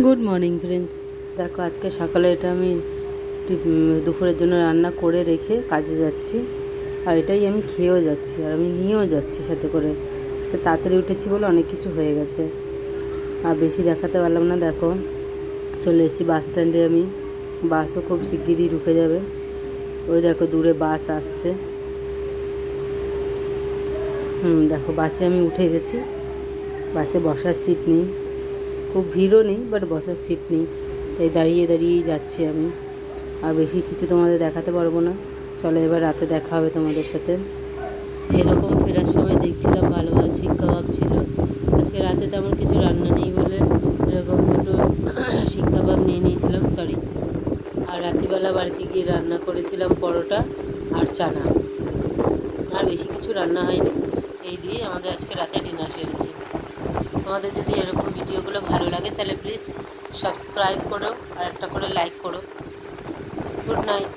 Good morning friends. দেখো আজকে সকালে এটা আমি দুপুরের জন্য রান্না করে রেখে কাজে যাচ্ছি, আর এটাই আমি খেয়েও যাচ্ছি আর আমি নিয়েও যাচ্ছি সাথে করে। আজকে তাড়াতাড়ি উঠেছি বলে অনেক কিছু হয়ে গেছে, আর বেশি দেখাতে পারলাম না। দেখো চলে এসেছি বাস স্ট্যান্ডে আমি, বাসও খুব শিগগিরই ঢুকে যাবে। ওই দেখো দূরে বাস আসছে। দেখো বাসে আমি উঠে গেছি। বাসে বসার সিট নেই, খুব ভিড়ও নেই, বাট বসার সিট নেই, তাই দাঁড়িয়ে দাঁড়িয়েই যাচ্ছি আমি। আর বেশি কিছু তোমাদের দেখাতে পারবো না। চলো এবার রাতে দেখা হবে তোমাদের সাথে। এরকম ফেরার সময় দেখছিলাম ভালো ভালো শিক কাবাব ছিল। আজকে রাতে তেমন কিছু রান্না নেই বলে এরকম দুটো শিক কাবাব নিয়ে নিয়েছিলাম, সরি। আর রাত্রিবেলা বাড়িতে গিয়ে রান্না করেছিলাম পরোটা আর চানা। আর বেশি কিছু রান্না হয়নি, এই দিয়ে আমাদের আজকে রাতে ডিনার সেরেছি। তোমাদের যদি এরকম ভিডিওগুলো ভালো লাগে তাহলে প্লিজ সাবস্ক্রাইব করো আর একটা করে লাইক করো। Good night.